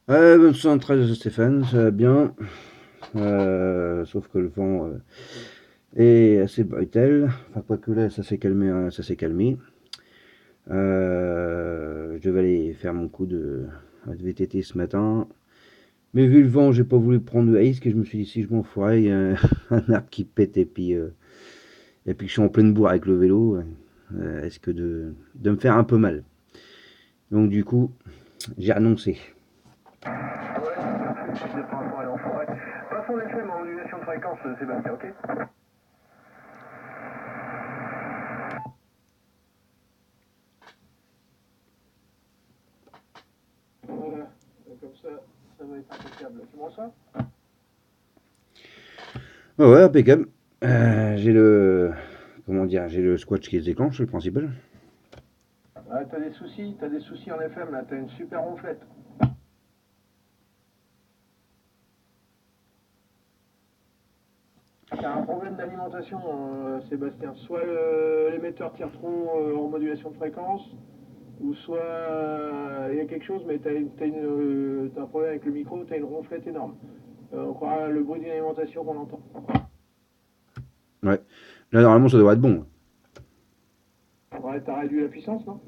Bonne 73 Stéphane, ça va bien. Sauf que le vent est assez brutal. Enfin, pas que là, ça s'est calmé, hein, ça s'est calmé. Je devais aller faire mon coup de VTT ce matin. Mais vu le vent, j'ai pas voulu prendre de risque et je me suis dit si je m'enfoirais, il y a un arbre qui pète et puis que je suis en pleine bourre avec le vélo, risque de me faire un peu mal. Donc du coup, j'ai renoncé. C'est par rapport à l'enfoiré. Passe en FM en modulation de fréquence, Sébastien, ok? Voilà, comme ça va être impeccable. Tu vois ça? Ouais, impeccable. J'ai le. Comment dire? J'ai le squash qui se déclenche, c'est le principal. Ah, t'as des soucis en FM là, t'as une super ronflette. T'as un problème d'alimentation, Sébastien. Soit l'émetteur tire trop en modulation de fréquence, ou soit il y a quelque chose, mais t'as un problème avec le micro, t'as une ronflette énorme. On croira le bruit d'une alimentation qu'on entend. Ouais. Là, normalement, ça devrait être bon. Ouais, t'as réduit la puissance, non?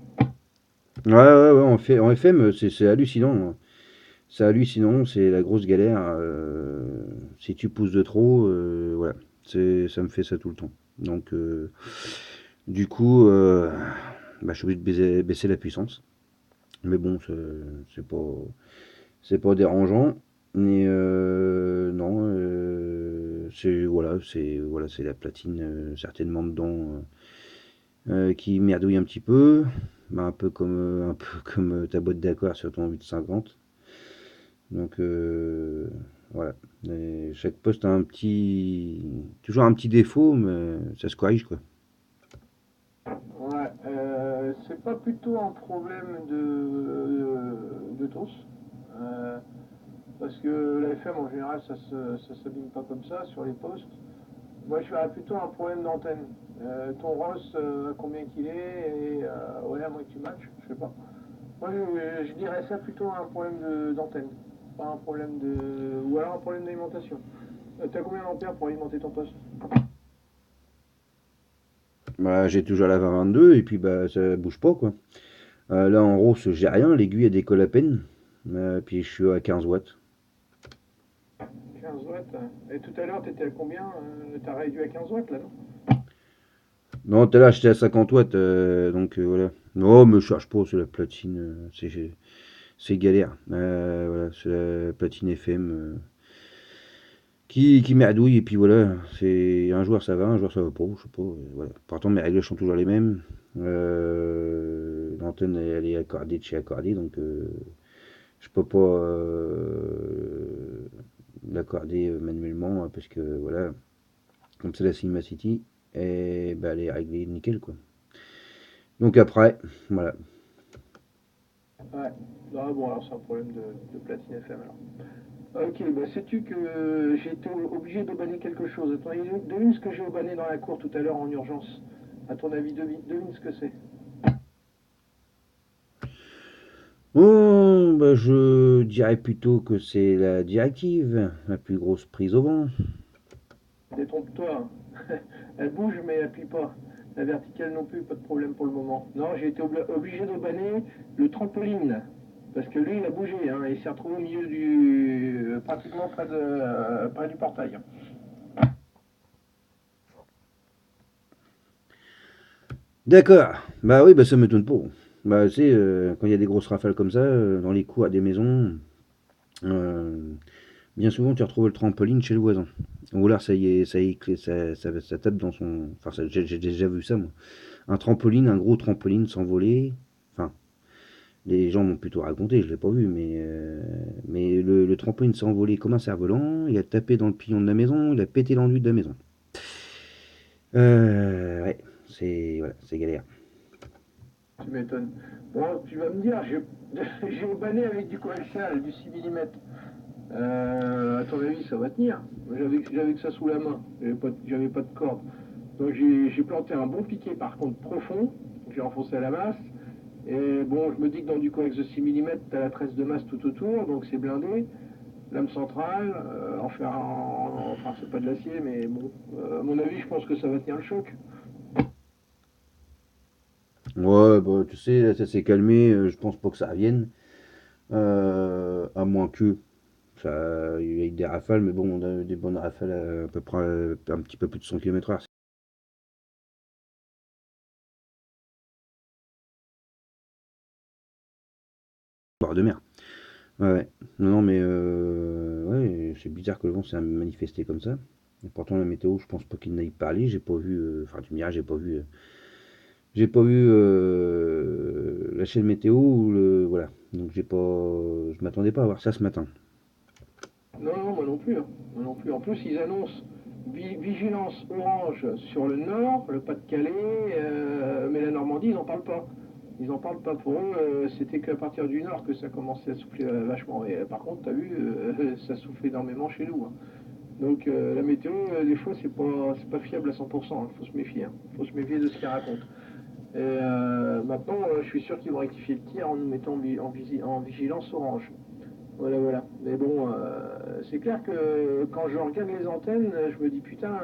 Ouais, en FM, c'est hallucinant. C'est hallucinant, c'est la grosse galère. Si tu pousses de trop, voilà. Ça me fait ça tout le temps. Donc, du coup, bah, je suis obligé de baisser la puissance. Mais bon, c'est pas dérangeant. Mais non, c'est la platine certainement dedans qui merdouille un petit peu. Bah, un peu comme ta boîte d'accord sur ton 850. Donc voilà. Et chaque poste a toujours un petit défaut, mais ça se corrige quoi. Ouais, c'est pas plutôt un problème de tous. Euh, Parce que la FM en général ça s'abîme pas comme ça sur les postes. Moi je verrais plutôt un problème d'antenne. Ton Ross, à combien qu'il est, et ouais, à moins que tu matches, je sais pas. Moi je dirais ça plutôt un problème d'antenne, pas un problème de. Ou alors un problème d'alimentation. T'as combien d'ampères pour alimenter ton poste? Bah, j'ai toujours la 2022 et puis bah ça bouge pas quoi. Là en gros j'ai rien, l'aiguille elle décolle à peine. Puis je suis à 15 watts. 15 watts. Et tout à l'heure t'étais à combien? T'as réduit à 15 watts là, non? Non, tout à l'heure j'étais à 50 watts, donc voilà. Non, me charge pas, c'est la platine, c'est galère. Voilà, c'est la platine FM qui merdouille et puis voilà. C'est un joueur ça va, un joueur ça va pas, je sais pas. Voilà. Pourtant mes réglages sont toujours les mêmes. L'antenne elle est accordée de chez accordée, donc je peux pas l'accorder manuellement parce que voilà, comme c'est la Sigma City, et bah, elle est réglée nickel quoi. Donc après, voilà. Ouais. Ah bon, alors c'est un problème de platine FM alors. Ok, bah sais-tu que j'ai été obligé d'aubaner quelque chose. Attends, devine ce que j'ai aubané dans la cour tout à l'heure en urgence. À ton avis, devine ce que c'est. Oh, bah, je dirais plutôt que c'est la directive, la plus grosse prise au vent. Détrompe-toi. Elle bouge mais elle appuie pas. La verticale non plus, pas de problème pour le moment. Non, j'ai été obligé d'aubaner le trampoline. Parce que lui, il a bougé, hein, il s'est retrouvé au milieu du. Pratiquement près du portail. D'accord. Bah oui, bah ça m'étonne pas. Bah tu sais, quand il y a des grosses rafales comme ça, dans les cours à des maisons, euh, bien souvent tu retrouves le trampoline chez le voisin. Ou alors ça tape dans son. Enfin, j'ai déjà vu ça moi. Un trampoline, un gros trampoline s'envoler. Enfin, les gens m'ont plutôt raconté, je l'ai pas vu, mais le trampoline s'est envolé comme un cerf-volant, il a tapé dans le pignon de la maison, il a pété l'enduit de la maison. Ouais, c'est voilà, c'est galère. Tu m'étonnes. Bon, tu vas me dire, j'ai aubané avec du coaxial, du 6 mm. À ton avis, ça va tenir? J'avais que ça sous la main, j'avais pas de corde. Donc j'ai planté un bon piquet par contre profond, j'ai enfoncé à la masse, Et bon, je me dis que dans du coax de 6 mm, t'as la tresse de masse tout autour, donc c'est blindé. Lame centrale, enfin c'est pas de l'acier, mais bon, à mon avis, je pense que ça va tenir le choc. Ouais, bah, tu sais, là, ça s'est calmé, je pense pas que ça revienne. À moins que ça, il y ait des rafales, mais bon, on a eu des bonnes rafales à peu près un petit peu plus de 100 km/h. C'est bord de mer. Ouais, ouais. Non, non, mais ouais, c'est bizarre que le vent s'est manifesté comme ça. Et pourtant, la météo, je pense pas qu'il n'aille parler. J'ai pas vu, enfin, tu me diras, j'ai pas vu la chaîne météo ou voilà. Donc je m'attendais pas à voir ça ce matin. Non, non, moi non plus, hein. Moi non plus. En plus, ils annoncent vigilance orange sur le nord, le Pas-de-Calais, mais la Normandie, ils n'en parlent pas. Ils n'en parlent pas pour eux, c'était qu'à partir du nord que ça commençait à souffler vachement. Et par contre, t'as vu, ça souffle énormément chez nous, hein. Donc la météo, des fois, c'est pas fiable à 100%, il faut se méfier, hein. Faut se méfier de ce qu'ils racontent. Et maintenant, je suis sûr qu'ils vont rectifier le tir en nous mettant en vigilance orange. Voilà, voilà. Mais bon, c'est clair que quand je regarde les antennes, je me dis putain,